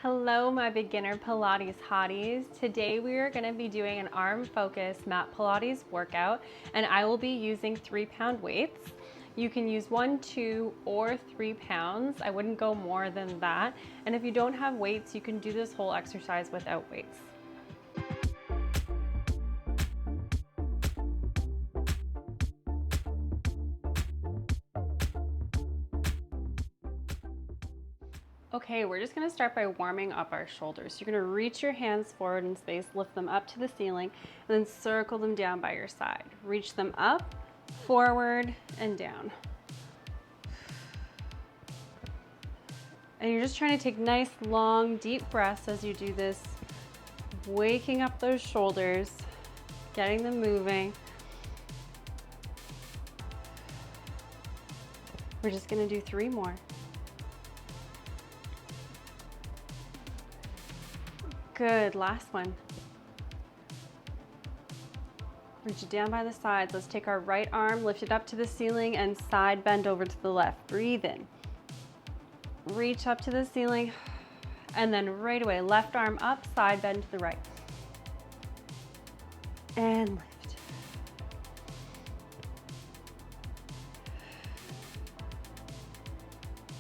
Hello, my beginner Pilates hotties. Today we are going to be doing an arm focused mat Pilates workout, and I will be using 3-pound weights. You can use 1, 2, or 3 pounds. I wouldn't go more than that. And if you don't have weights, you can do this whole exercise without weights. Okay, we're just gonna start by warming up our shoulders. You're gonna reach your hands forward in space, lift them up to the ceiling, and then circle them down by your side. Reach them up, forward, and down. And you're just trying to take nice, long, deep breaths as you do this, waking up those shoulders, getting them moving. We're just gonna do 3 more. Good, last one. Reach it down by the sides. Let's take our right arm, lift it up to the ceiling, and side bend over to the left. Breathe in. Reach up to the ceiling, and then right away, left arm up, side bend to the right. And lift.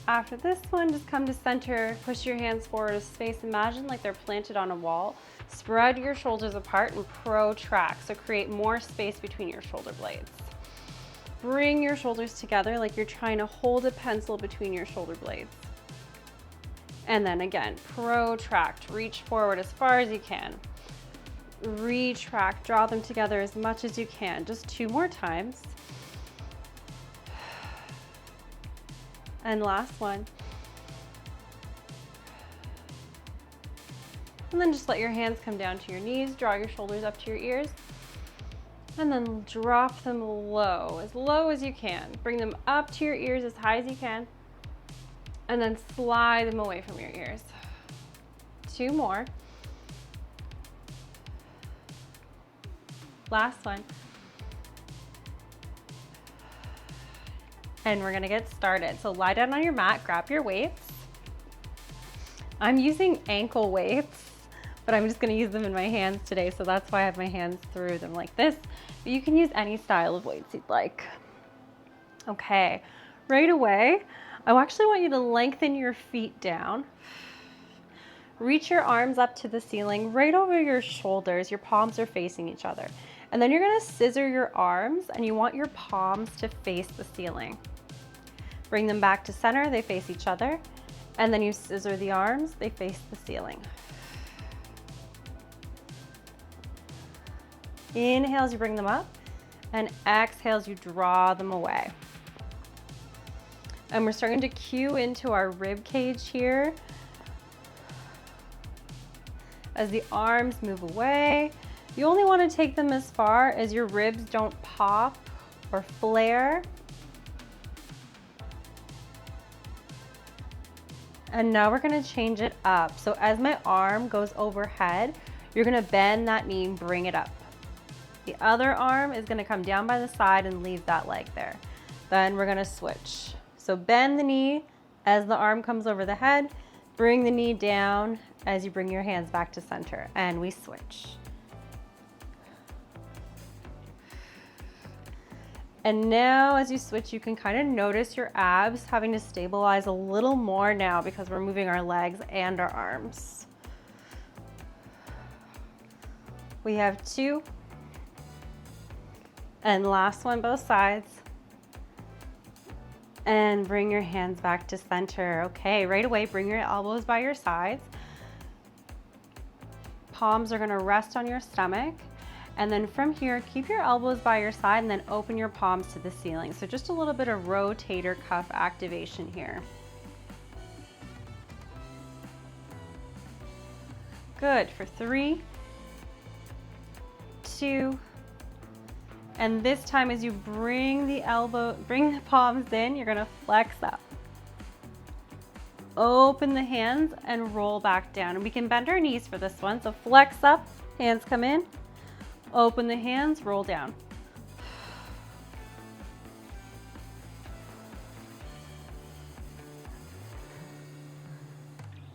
After this one, just come to center, push your hands forward to space. Imagine like they're planted on a wall. Spread your shoulders apart and protract, so create more space between your shoulder blades. Bring your shoulders together like you're trying to hold a pencil between your shoulder blades. And then again, protract, reach forward as far as you can. Retract, draw them together as much as you can. Just 2 more times. And last one. And then just let your hands come down to your knees, draw your shoulders up to your ears, and then drop them low as you can. Bring them up to your ears as high as you can, and then slide them away from your ears. 2 more. Last one. And we're gonna get started. So lie down on your mat, grab your weights. I'm using ankle weights, but I'm just gonna use them in my hands today, so that's why I have my hands through them like this. But you can use any style of weights you'd like. Okay, right away, I actually want you to lengthen your feet down. Reach your arms up to the ceiling, right over your shoulders. Your palms are facing each other. And then you're gonna scissor your arms, and you want your palms to face the ceiling. Bring them back to center, they face each other. And then you scissor the arms, they face the ceiling. Inhales, you bring them up, and exhales, you draw them away. And we're starting to cue into our rib cage here. As the arms move away, you only want to take them as far as your ribs don't pop or flare. And now we're gonna change it up. So as my arm goes overhead, you're gonna bend that knee and bring it up. The other arm is gonna come down by the side and leave that leg there. Then we're gonna switch. So bend the knee as the arm comes over the head, bring the knee down as you bring your hands back to center, and we switch. And now as you switch, you can kind of notice your abs having to stabilize a little more now because we're moving our legs and our arms. We have 2. And last one, both sides. And bring your hands back to center. Okay, right away, bring your elbows by your sides. Palms are gonna rest on your stomach. And then from here, keep your elbows by your side and then open your palms to the ceiling. So just a little bit of rotator cuff activation here. Good, for 3, 2, and this time as you bring the palms in, you're gonna flex up. Open the hands and roll back down. And we can bend our knees for this one. So flex up, hands come in. Open the hands, roll down.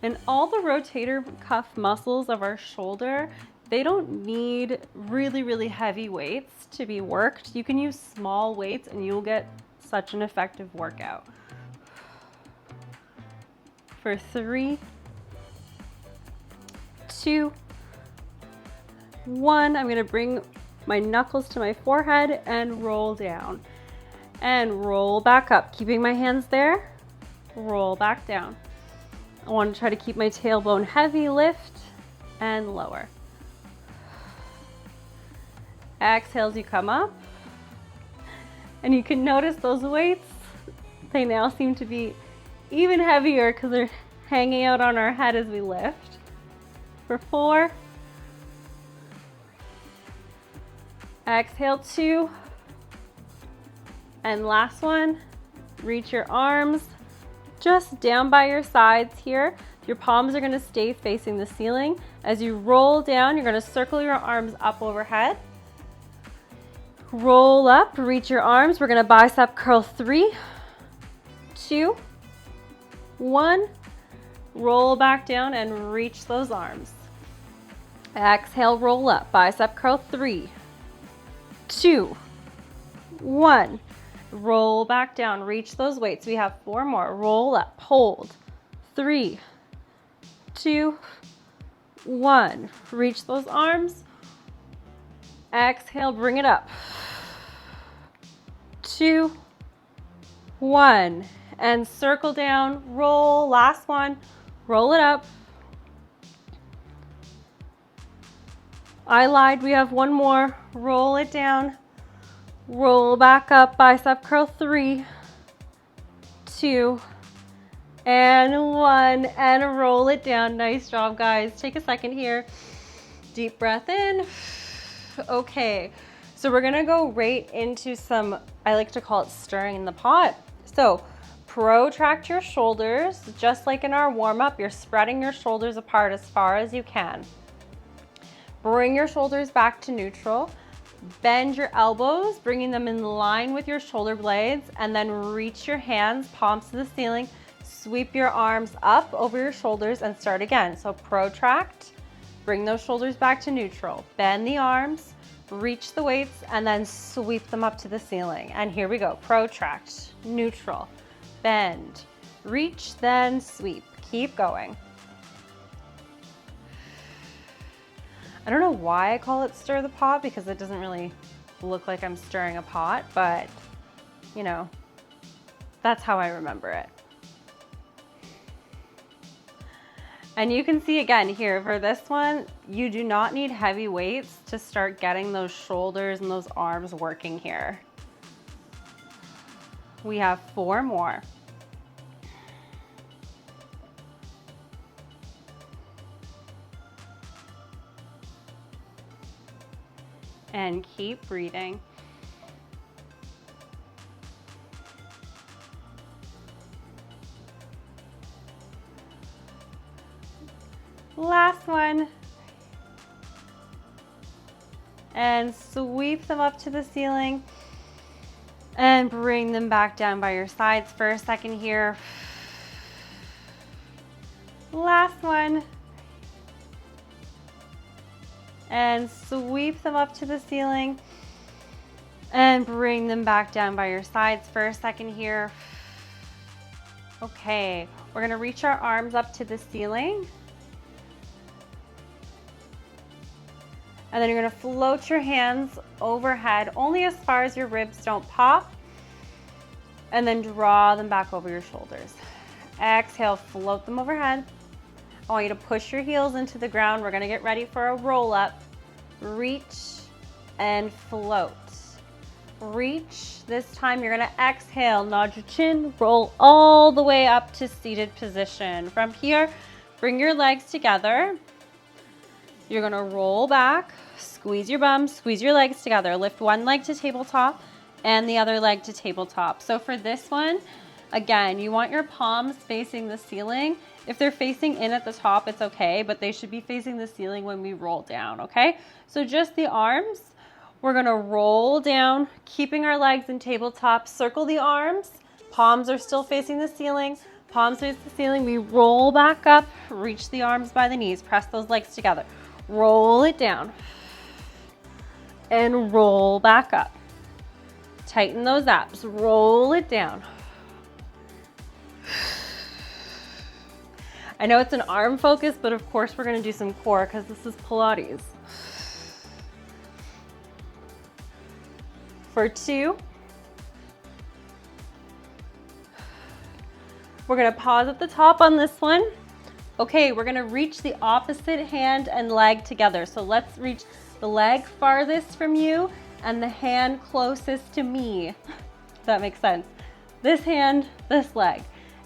And all the rotator cuff muscles of our shoulder, they don't need really, really heavy weights to be worked. You can use small weights and you'll get such an effective workout. For 3, 2, 1, I'm gonna bring my knuckles to my forehead and roll down. And roll back up, keeping my hands there, roll back down. I want to try to keep my tailbone heavy, lift and lower. Exhale as you come up. And you can notice those weights, they now seem to be even heavier because they're hanging out on our head as we lift. For 4. Exhale, 2. And last one, reach your arms just down by your sides here. Your palms are gonna stay facing the ceiling. As you roll down, you're gonna circle your arms up overhead. Roll up, reach your arms. We're gonna bicep curl 3, 2, 1. Roll back down and reach those arms. Exhale, roll up, bicep curl 3, 2, 1. Roll back down, reach those weights. We have 4 more. Roll up, hold. 3, 2, 1. Reach those arms. Exhale, bring it up. 2, 1. And circle down, roll. Last one. Roll it up. I lied, we have 1 more. Roll it down. Roll back up, bicep curl 3, 2, and 1, and roll it down. Nice job, guys. Take a second here. Deep breath in. Okay, so we're gonna go right into some, I like to call it stirring in the pot. So protract your shoulders, just like in our warm-up. You're spreading your shoulders apart as far as you can. Bring your shoulders back to neutral. Bend your elbows, bringing them in line with your shoulder blades, and then reach your hands, palms to the ceiling. Sweep your arms up over your shoulders and start again. So protract, bring those shoulders back to neutral. Bend the arms, reach the weights, and then sweep them up to the ceiling. And here we go. Protract, neutral, bend, reach, then sweep. Keep going. I don't know why I call it stir the pot, because it doesn't really look like I'm stirring a pot, but you know, that's how I remember it. And you can see again here for this one, you do not need heavy weights to start getting those shoulders and those arms working here. We have 4 more. And keep breathing. Last one. And sweep them up to the ceiling and bring them back down by your sides for a second here. Last one. And sweep them up to the ceiling and bring them back down by your sides for a second here. Okay, we're gonna reach our arms up to the ceiling. And then you're gonna float your hands overhead, only as far as your ribs don't pop. And then draw them back over your shoulders. Exhale, float them overhead. I want you to push your heels into the ground. We're gonna get ready for a roll up. Reach and float. Reach. This time you're gonna exhale, nod your chin, roll all the way up to seated position. From here, bring your legs together. You're gonna roll back, squeeze your bum, squeeze your legs together. Lift one leg to tabletop and the other leg to tabletop. So for this one, again, you want your palms facing the ceiling. If they're facing in at the top, it's okay, but they should be facing the ceiling when we roll down, okay? So just the arms. We're gonna roll down, keeping our legs in tabletop, circle the arms, palms are still facing the ceiling, palms face the ceiling. We roll back up, reach the arms by the knees, press those legs together. Roll it down and roll back up. Tighten those abs, roll it down. I know it's an arm focus, but of course we're gonna do some core because this is Pilates. For 2. We're gonna pause at the top on this one. Okay, we're gonna reach the opposite hand and leg together. So let's reach the leg farthest from you and the hand closest to me. If that makes sense. This hand, this leg.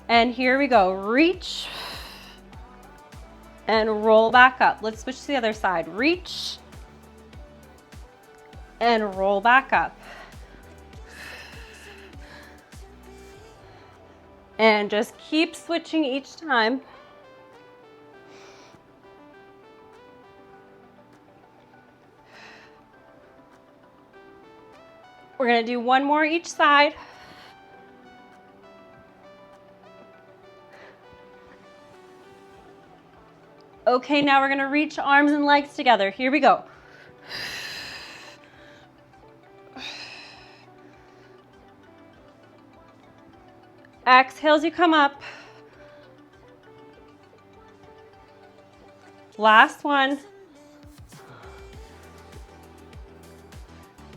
And here we go, reach and roll back up. Let's switch to the other side. Reach and roll back up. And just keep switching each time. We're gonna do one more each side. Okay, now we're gonna reach arms and legs together. Here we go. Exhale as you come up. Last one.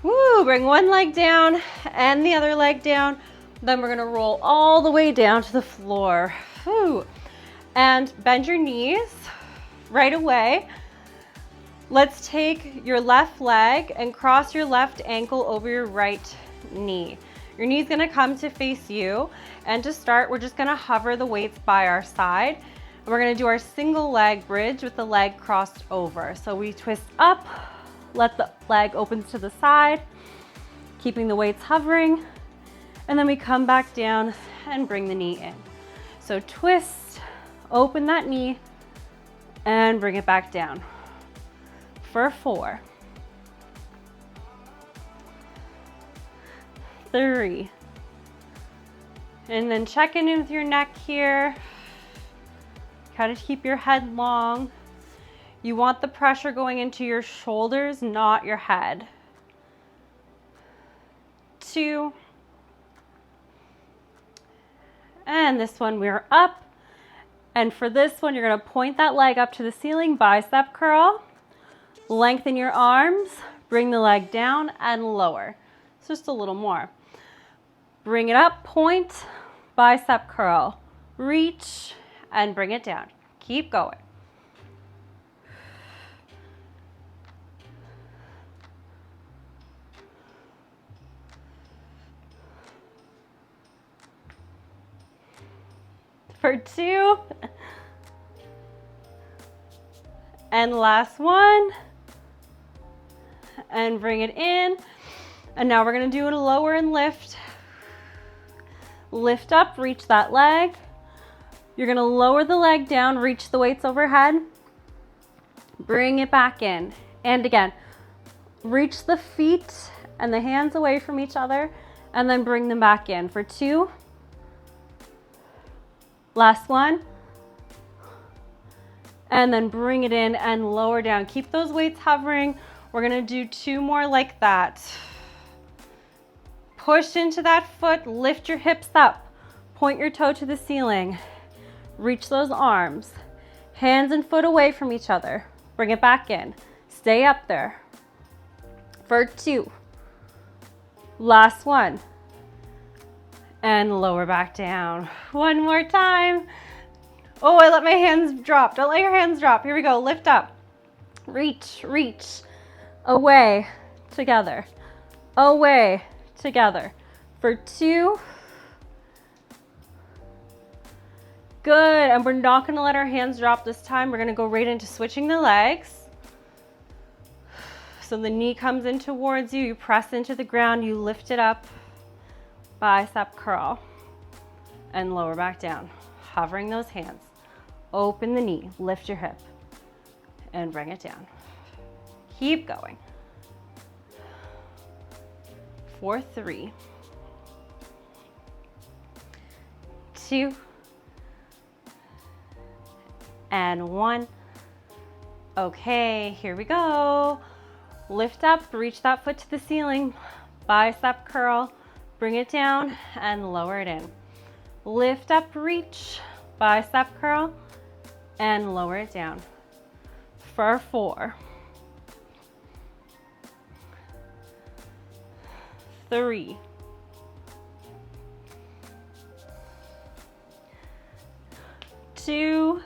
Woo, bring one leg down and the other leg down. Then we're gonna roll all the way down to the floor. Woo. And bend your knees right away. Let's take your left leg and cross your left ankle over your right knee. Your knee's gonna come to face you. And to start, we're just gonna hover the weights by our side. And we're gonna do our single leg bridge with the leg crossed over. So we twist up, let the leg open to the side, keeping the weights hovering. And then we come back down and bring the knee in. So twist, open that knee, and bring it back down. For 4, 3, and then check in with your neck here. Try to keep your head long. You want the pressure going into your shoulders, not your head. 2, and this one we're up. And for this one, you're gonna point that leg up to the ceiling, bicep curl. Lengthen your arms, bring the leg down and lower. So just a little more. Bring it up, point, bicep curl, reach, and bring it down. Keep going. For 2. And last one. And bring it in. And now we're gonna do a lower and lift. Lift up, reach that leg. You're gonna lower the leg down, reach the weights overhead. Bring it back in. And again, reach the feet and the hands away from each other and then bring them back in for 2. Last one. And then bring it in and lower down. Keep those weights hovering. We're gonna do 2 more like that. Push into that foot, lift your hips up. Point your toe to the ceiling. Reach those arms. Hands and foot away from each other. Bring it back in. Stay up there. For 2. Last one. And lower back down. One more time. Oh, I let my hands drop. Don't let your hands drop. Here we go. Lift up. Reach, reach. Away, together. Away, together. For 2. Good. And we're not going to let our hands drop this time. We're going to go right into switching the legs. So the knee comes in towards you. You press into the ground. You lift it up. Bicep curl. And lower back down. Hovering those hands. Open the knee. Lift your hip. And bring it down. Keep going. For 3, 2, and 1. Okay, here we go. Lift up, reach that foot to the ceiling, bicep curl, bring it down and lower it in. Lift up, reach, bicep curl, and lower it down. For 4, 3, 2,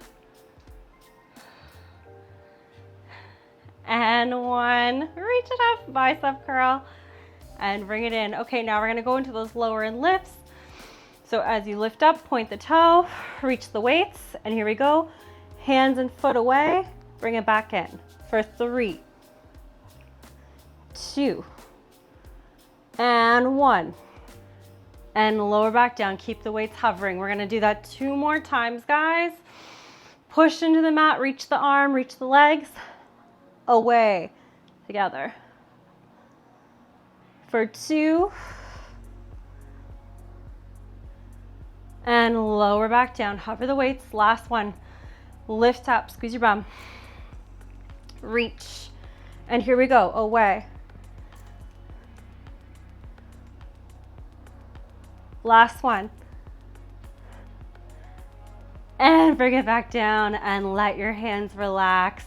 and 1. Reach it up, bicep curl, and bring it in. Okay, now we're gonna go into those lower end lifts. So as you lift up, point the toe, reach the weights, and here we go. Hands and foot away, bring it back in. For 3, 2, and 1. And lower back down, keep the weights hovering. We're gonna do that 2 more times, guys. Push into the mat, reach the arm, reach the legs, away, together. For 2, and lower back down, hover the weights, last one. Lift up, squeeze your bum, reach, and here we go, away. Last one. And bring it back down and let your hands relax.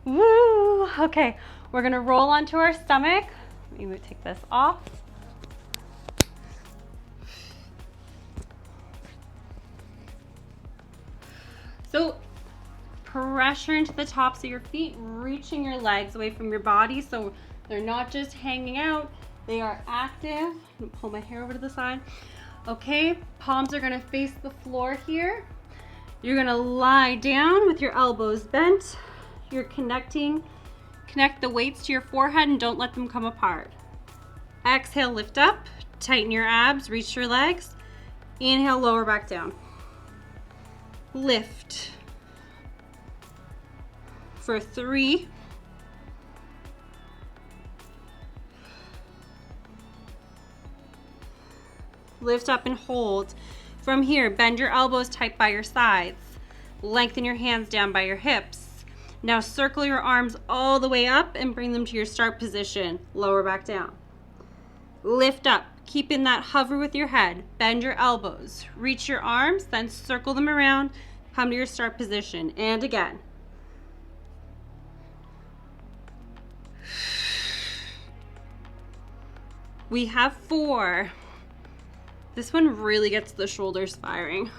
Woo! Okay, we're gonna roll onto our stomach. Let me take this off. So pressure into the tops of your feet, reaching your legs away from your body so they're not just hanging out, they are active. I'm gonna pull my hair over to the side. Okay, palms are gonna face the floor here. You're gonna lie down with your elbows bent. You're connect the weights to your forehead and don't let them come apart. Exhale, lift up, tighten your abs, reach your legs. Inhale, lower back down. Lift. For 3, 2, lift up and hold. From here, bend your elbows tight by your sides. Lengthen your hands down by your hips. Now circle your arms all the way up and bring them to your start position. Lower back down. Lift up, keep in that hover with your head. Bend your elbows, reach your arms, then circle them around, come to your start position. And again. We have 4. This one really gets the shoulders firing.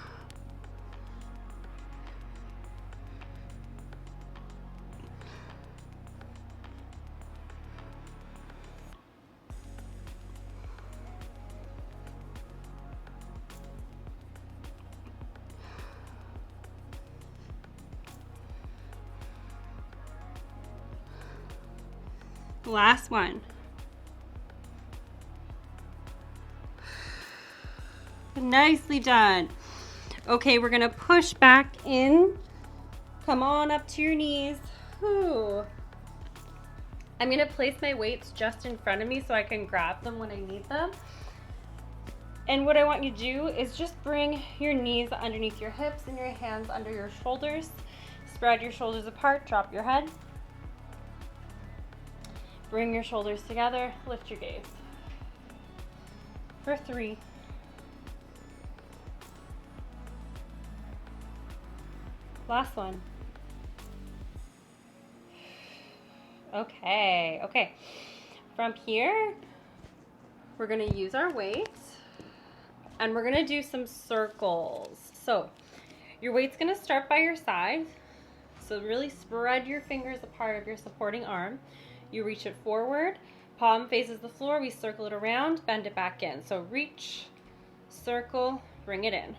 Last one. Nicely done. Okay, we're gonna push back in. Come on up to your knees. Whew. I'm gonna place my weights just in front of me so I can grab them when I need them. And what I want you to do is just bring your knees underneath your hips and your hands under your shoulders. Spread your shoulders apart, drop your head. Bring your shoulders together, lift your gaze. For 3, 2, last one. Okay. From here, we're gonna use our weights and we're gonna do some circles. So your weight's gonna start by your side. So really spread your fingers apart of your supporting arm. You reach it forward, palm faces the floor, we circle it around, bend it back in. So reach, circle, bring it in.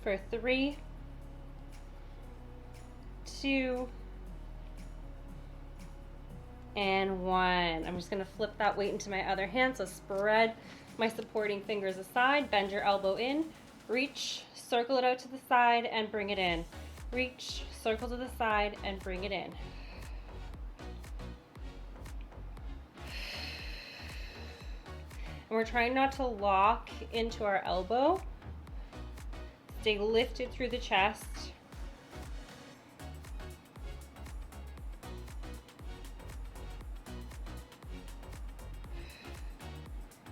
For 3, 2, and 1. I'm just gonna flip that weight into my other hand. So spread my supporting fingers aside, bend your elbow in, reach, circle it out to the side and bring it in. Reach, circle to the side and bring it in. And we're trying not to lock into our elbow. Stay lifted through the chest.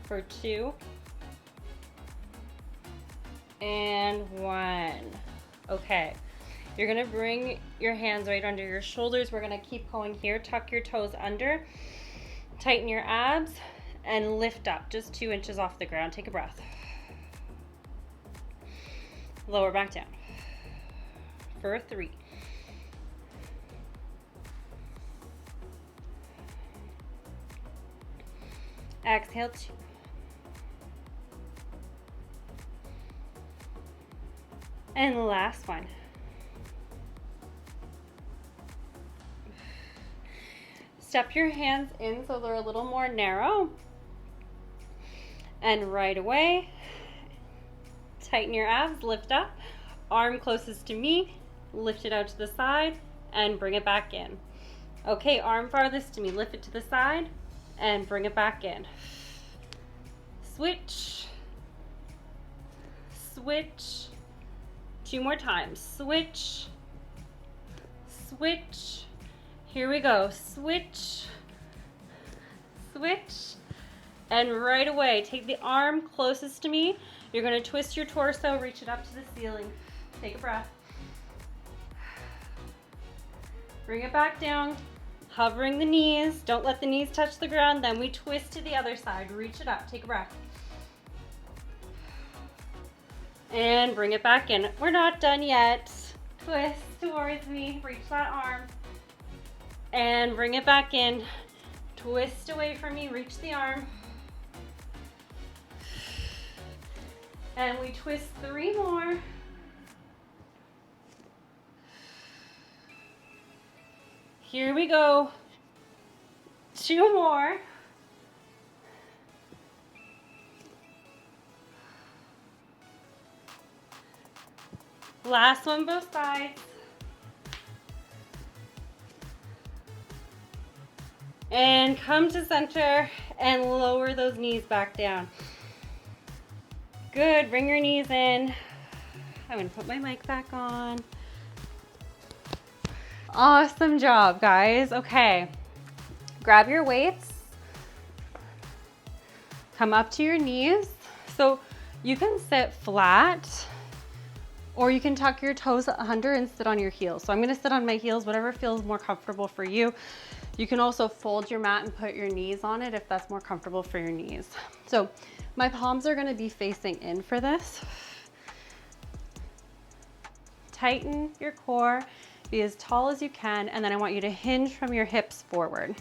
For 2 and 1. Okay, you're gonna bring your hands right under your shoulders. We're gonna keep going here. Tuck your toes under, tighten your abs, and lift up just 2 inches off the ground. Take a breath. Lower back down for 3. Exhale 2. And the last one. Step your hands in so they're a little more narrow. And right away, tighten your abs, lift up. Arm closest to me, lift it out to the side, and bring it back in. Okay, arm farthest to me, lift it to the side, and bring it back in. Switch. Switch. 2 more times. Switch. Switch. Here we go. Switch. Switch. And right away, take the arm closest to me. You're going to twist your torso, reach it up to the ceiling. Take a breath. Bring it back down. Hovering the knees. Don't let the knees touch the ground. Then we twist to the other side. Reach it up. Take a breath. And bring it back in. We're not done yet. Twist towards me. Reach that arm. And bring it back in. Twist away from me. Reach the arm. And we twist 3 more. Here we go. 2 more. Last one, both sides. And come to center and lower those knees back down. Good, bring your knees in. I'm gonna put my mic back on. Awesome job, guys. Okay, grab your weights. Come up to your knees. So you can sit flat, or you can tuck your toes under and sit on your heels. So I'm gonna sit on my heels, whatever feels more comfortable for you. You can also fold your mat and put your knees on it if that's more comfortable for your knees. So my palms are gonna be facing in for this. Tighten your core, be as tall as you can, and then I want you to hinge from your hips forward.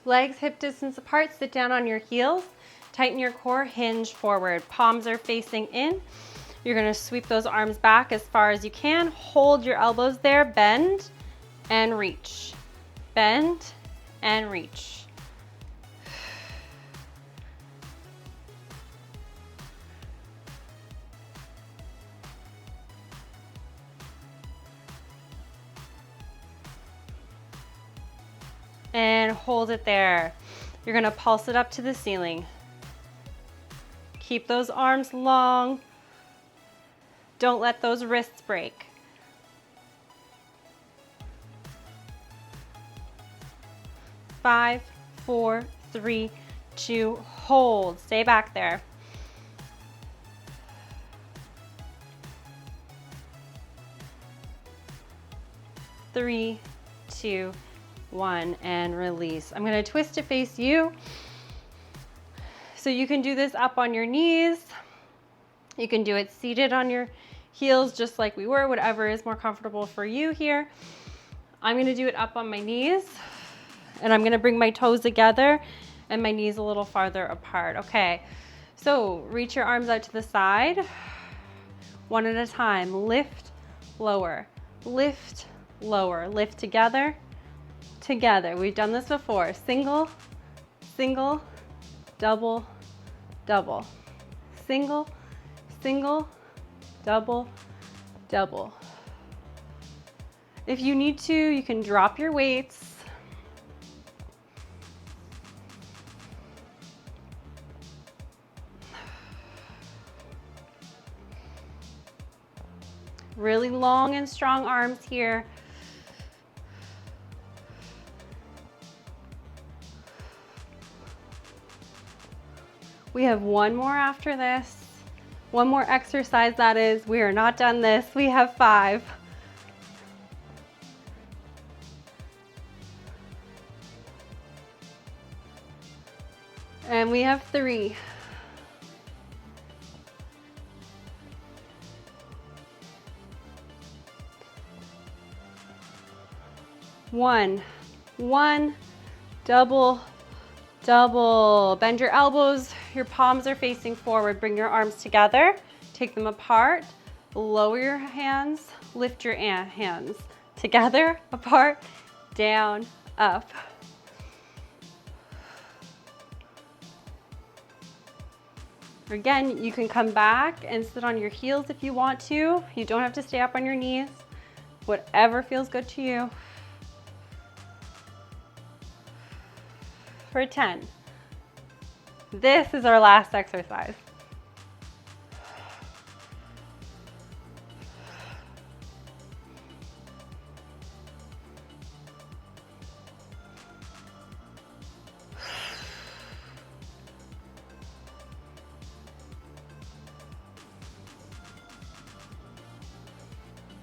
Legs hip distance apart, sit down on your heels, tighten your core, hinge forward. Palms are facing in. You're gonna sweep those arms back as far as you can. Hold your elbows there, bend and reach. Bend and reach. And hold it there. You're gonna pulse it up to the ceiling. Keep those arms long. Don't let those wrists break. Five, 4, 3, 2, hold. Stay back there. Three, 2, 1, and release. I'm gonna twist to face you. So you can do this up on your knees. You can do it seated on your heels just like we were, whatever is more comfortable for you here. I'm gonna do it up on my knees, and I'm gonna bring my toes together and my knees a little farther apart. Okay, so reach your arms out to the side, one at a time. Lift, lower, lift, lower, lift together, together. We've done this before. Single, single, double, double. Single, single, double, double. If you need to, you can drop your weights. Really long and strong arms here. We have one more after this. One more exercise, that is. We are not done this. We have 5. And we have 3. 1. 1. Double, double. Bend your elbows. Your palms are facing forward. Bring your arms together. Take them apart. Lower your hands. Lift your hands. Together, apart, down, up. Again, you can come back and sit on your heels if you want to. You don't have to stay up on your knees. Whatever feels good to you. For 10. This is our last exercise.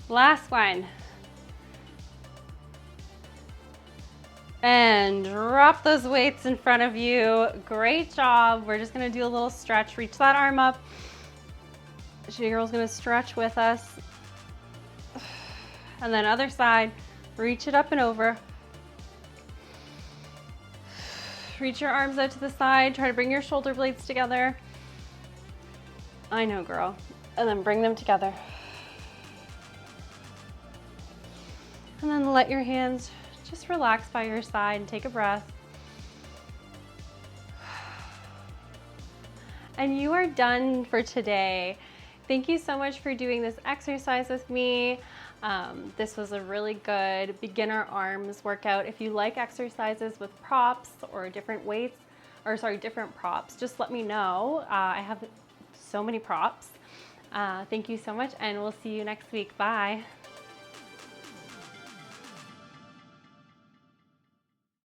Last one. And drop those weights in front of you. Great job. We're just gonna do a little stretch. Reach that arm up. Shitty Girl's gonna stretch with us. And then other side, reach it up and over. Reach your arms out to the side. Try to bring your shoulder blades together. I know, girl. And then bring them together. And then let your hands just relax by your side and take a breath. And you are done for today. Thank you so much for doing this exercise with me. This was a really good beginner arms workout. If you like exercises with props or different weights, or sorry, different props, just let me know. I have so many props. Thank you so much, and we'll see you next week. Bye.